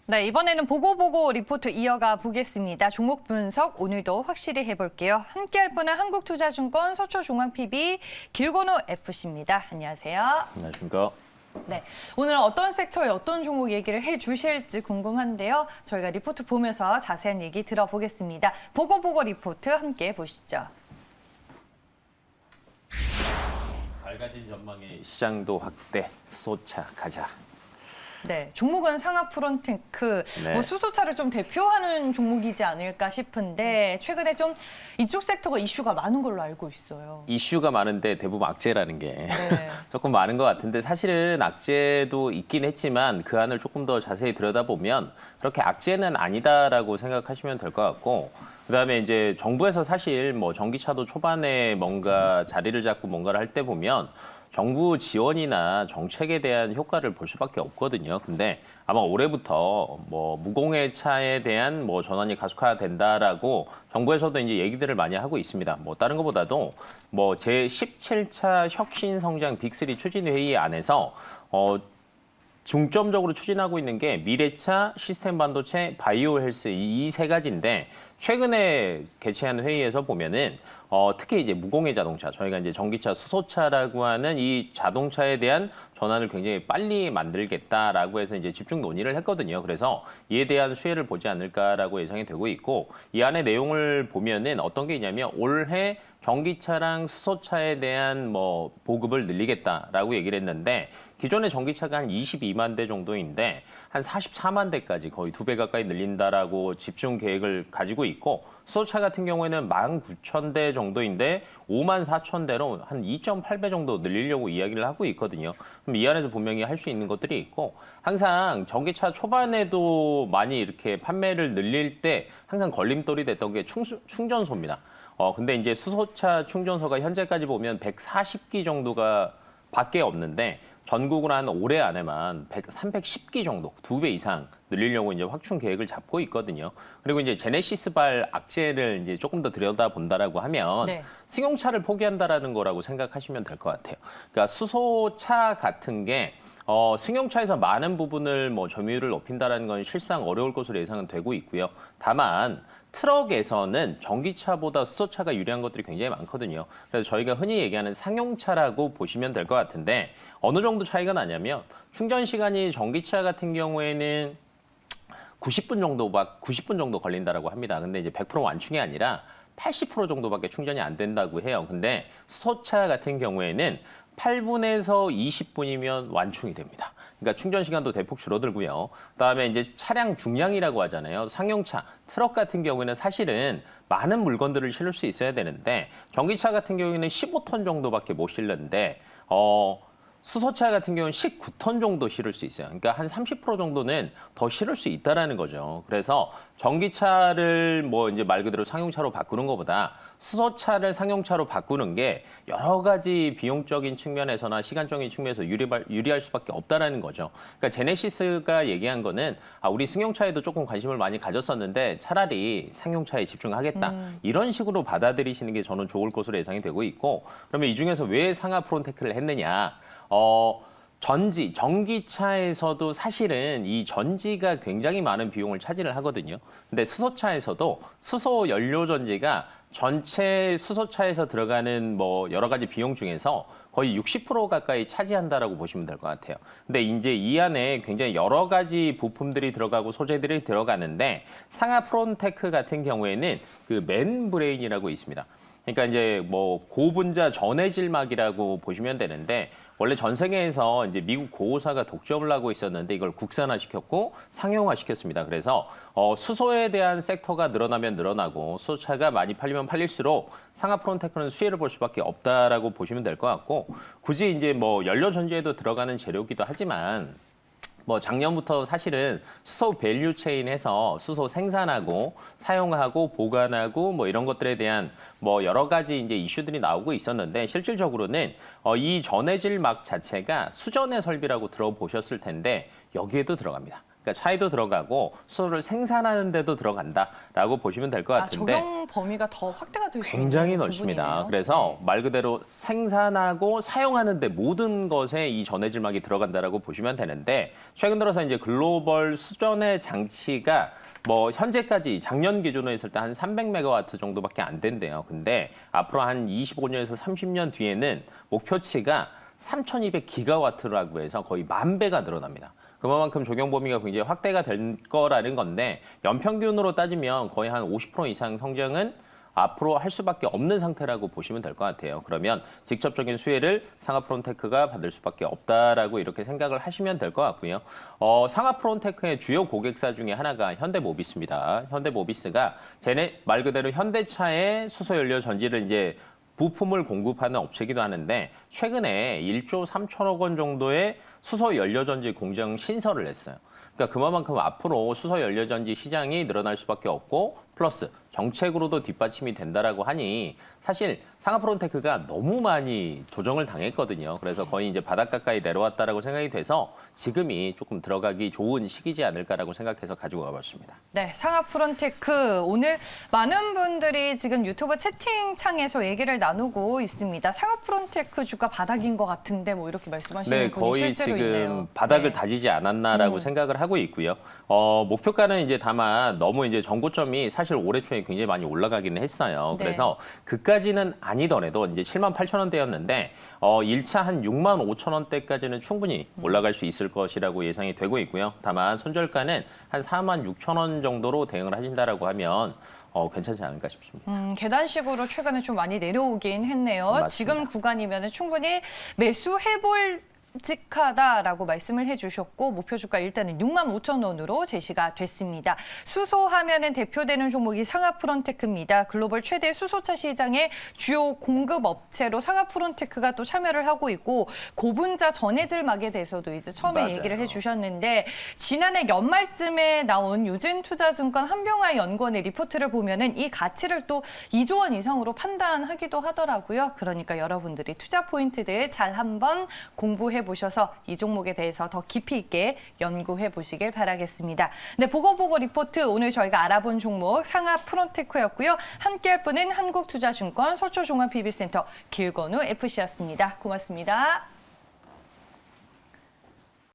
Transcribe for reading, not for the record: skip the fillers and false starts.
네, 이번에는 보고 리포트 이어가 보겠습니다. 종목 분석 오늘도 확실히 해볼게요. 함께할 분은 한국투자증권 서초중앙PB 길건우 FC입니다. 안녕하세요. 안녕하십니까. 네, 오늘 어떤 섹터에 어떤 종목 얘기를 해주실지 궁금한데요. 저희가 리포트 보면서 자세한 얘기 들어보겠습니다. 보고 리포트 함께 보시죠. 밝아진 전망의 시장도 확대, 수소차 가자. 네, 종목은 상하프론테크, 네. 수소차를 좀 대표하는 종목이지 않을까 싶은데 최근에 좀 이쪽 섹터가 이슈가 많은 걸로 알고 있어요. 이슈가 많은데 대부분 악재라는 게 네. 조금 많은 것 같은데 사실은 악재도 있긴 했지만 그 안을 조금 더 자세히 들여다보면 그렇게 악재는 아니다라고 생각하시면 될 것 같고 그다음에 이제 정부에서 사실 뭐 전기차도 초반에 뭔가 자리를 잡고 뭔가를 할 때 보면 정부 지원이나 정책에 대한 효과를 볼 수밖에 없거든요. 근데 아마 올해부터 뭐 무공해 차에 대한 뭐 전환이 가속화된다라고 정부에서도 이제 얘기들을 많이 하고 있습니다. 뭐 다른 것보다도 뭐 제17차 혁신 성장 빅3 추진 회의 안에서 중점적으로 추진하고 있는 게 미래차, 시스템 반도체, 바이오 헬스 이 세 가지인데 최근에 개최한 회의에서 보면은 특히 이제 무공해 자동차, 저희가 이제 전기차, 수소차라고 하는 이 자동차에 대한 전환을 굉장히 빨리 만들겠다라고 해서 이제 집중 논의를 했거든요. 그래서 이에 대한 수혜를 보지 않을까라고 예상이 되고 있고 이 안에 내용을 보면은 어떤 게 있냐면 올해 전기차랑 수소차에 대한 뭐 보급을 늘리겠다라고 얘기를 했는데 기존의 전기차가 한 22만 대 정도인데 한 44만 대까지 거의 2배 가까이 늘린다라고 집중 계획을 가지고 있고 수소차 같은 경우에는 19,000대 정도인데 5만 4천 대로 한 2.8배 정도 늘리려고 이야기를 하고 있거든요. 그럼 이 안에서 분명히 할 수 있는 것들이 있고 항상 전기차 초반에도 많이 이렇게 판매를 늘릴 때 항상 걸림돌이 됐던 게 충전소입니다. 근데 이제 수소차 충전소가 현재까지 보면 140기 정도가 밖에 없는데 전국으로 한 올해 안에만 310기 정도, 2배 이상 늘리려고 이제 확충 계획을 잡고 있거든요. 그리고 이제 제네시스발 악재를 이제 조금 더 들여다본다라고 하면 네. 승용차를 포기한다라는 거라고 생각하시면 될 것 같아요. 그러니까 수소차 같은 게 승용차에서 많은 부분을 뭐 점유율을 높인다라는 건 실상 어려울 것으로 예상은 되고 있고요. 다만 트럭에서는 전기차보다 수소차가 유리한 것들이 굉장히 많거든요. 그래서 저희가 흔히 얘기하는 상용차라고 보시면 될 것 같은데 어느 정도 차이가 나냐면 충전 시간이 전기차 같은 경우에는 90분 정도 걸린다라고 합니다. 근데 이제 100% 완충이 아니라 80% 정도밖에 충전이 안 된다고 해요. 근데 수소차 같은 경우에는 8분에서 20분이면 완충이 됩니다. 그러니까 충전 시간도 대폭 줄어들고요. 그다음에 이제 차량 중량이라고 하잖아요. 상용차, 트럭 같은 경우에는 사실은 많은 물건들을 실을 수 있어야 되는데 전기차 같은 경우에는 15톤 정도밖에 못 실는데 수소차 같은 경우는 19톤 정도 실을 수 있어요. 그러니까 한 30% 정도는 더 실을 수 있다라는 거죠. 그래서 전기차를 뭐 이제 말 그대로 상용차로 바꾸는 것보다 수소차를 상용차로 바꾸는 게 여러 가지 비용적인 측면에서나 시간적인 측면에서 유리할 수밖에 없다라는 거죠. 그러니까 제네시스가 얘기한 거는 우리 승용차에도 조금 관심을 많이 가졌었는데 차라리 상용차에 집중하겠다. 이런 식으로 받아들이시는 게 저는 좋을 것으로 예상이 되고 있고 그러면 이 중에서 왜 상하 프론테크를 했느냐? 전기차에서도 사실은 이 전지가 굉장히 많은 비용을 차지를 하거든요. 근데 수소차에서도 수소 연료 전지가 전체 수소차에서 들어가는 뭐 여러 가지 비용 중에서 거의 60% 가까이 차지한다라고 보시면 될 것 같아요. 근데 이제 이 안에 굉장히 여러 가지 부품들이 들어가고 소재들이 들어가는데 상하 프론테크 같은 경우에는 그 맨브레인이라고 있습니다. 그러니까 이제 뭐 고분자 전해질막이라고 보시면 되는데 원래 전 세계에서 이제 미국 고오사가 독점을 하고 있었는데 이걸 국산화시켰고 상용화시켰습니다. 그래서 수소에 대한 섹터가 늘어나면 늘어나고 수소차가 많이 팔리면 팔릴수록 상하 프론테크는 수혜를 볼 수밖에 없다라고 보시면 될 것 같고 굳이 이제 뭐 연료 전지에도 들어가는 재료기도 하지만 뭐 작년부터 사실은 수소 밸류 체인에서 수소 생산하고 사용하고 보관하고 뭐 이런 것들에 대한 뭐 여러 가지 이제 이슈들이 나오고 있었는데 실질적으로는 이 전해질막 자체가 수전의 설비라고 들어보셨을 텐데 여기에도 들어갑니다. 그러니까 차에도 들어가고 수소를 생산하는 데도 들어간다라고 보시면 될 것 같은데 적용 범위가 더 확대가 될 수 있는 굉장히 넓습니다. 부분이네요. 그래서 네. 말 그대로 생산하고 사용하는 데 모든 것에 이 전해질막이 들어간다라고 보시면 되는데 최근 들어서 이제 글로벌 수전의 장치가 뭐 현재까지 작년 기준으로 했을 때 한 300메가와트 정도밖에 안 된대요. 근데 앞으로 한 25년에서 30년 뒤에는 목표치가 3,200기가와트라고 해서 거의 10,000배가 늘어납니다. 그만큼 적용 범위가 굉장히 확대가 될 거라는 건데 연평균으로 따지면 거의 한 50% 이상 성장은 앞으로 할 수밖에 없는 상태라고 보시면 될 것 같아요. 그러면 직접적인 수혜를 상하프론테크가 받을 수밖에 없다라고 이렇게 생각을 하시면 될 것 같고요. 상하프론테크의 주요 고객사 중에 하나가 현대모비스입니다. 현대모비스가 쟤네 말 그대로 현대차의 수소연료 전지를 이제 부품을 공급하는 업체이기도 하는데 최근에 1조 3천억 원 정도의 수소 연료전지 공장 신설을 했어요. 그러니까 그만큼 앞으로 수소 연료전지 시장이 늘어날 수밖에 없고 플러스 정책으로도 뒷받침이 된다라고 하니 사실 상하프론테크가 너무 많이 조정을 당했거든요. 그래서 거의 이제 바닥 가까이 내려왔다라고 생각이 돼서 지금이 조금 들어가기 좋은 시기지 않을까라고 생각해서 가지고 가봤습니다. 네, 상하프론테크 오늘 많은 분들이 지금 유튜브 채팅창에서 얘기를 나누고 있습니다. 상하프론테크 주가 바닥인 것 같은데 뭐 이렇게 말씀하시는 네, 분이 거의 실제로 지금 있네요. 바닥을 네. 다지지 않았나라고 생각을 하고 있고요. 목표가는 이제 다만 너무 이제 전고점이 사실 올해 초에 굉장히 많이 올라가기는 했어요. 네. 그래서 그까지는 아니더라도 이제 78,000원대였는데 1차 한 65,000원대까지는 충분히 올라갈 수 있을 것이라고 예상이 되고 있고요. 다만 손절가는 한 46,000원 정도로 대응을 하신다라고 하면 괜찮지 않을까 싶습니다. 계단식으로 최근에 좀 많이 내려오긴 했네요. 맞습니다. 지금 구간이면 충분히 매수해볼 직하다라고 말씀을 해주셨고 목표 주가 일단은 65,000원으로 제시가 됐습니다. 수소하면은 대표되는 종목이 상하프론테크입니다. 글로벌 최대 수소차 시장의 주요 공급 업체로 상하프론테크가 또 참여를 하고 있고 고분자 전해질막에 대해서도 이제 처음에 맞아요. 얘기를 해주셨는데 지난해 연말쯤에 나온 유진투자증권 한병화연구원의 리포트를 보면은 이 가치를 또 2조 원 이상으로 판단하기도 하더라고요. 그러니까 여러분들이 투자 포인트들 잘 한번 공부해 보셔서 이 종목에 대해서 더 깊이 있게 연구해 보시길 바라겠습니다. 네, 보고 리포트 오늘 저희가 알아본 종목 상하프론테크였고요. 함께할 분은 한국투자증권 서초종합PB센터 길건우 FC였습니다. 고맙습니다.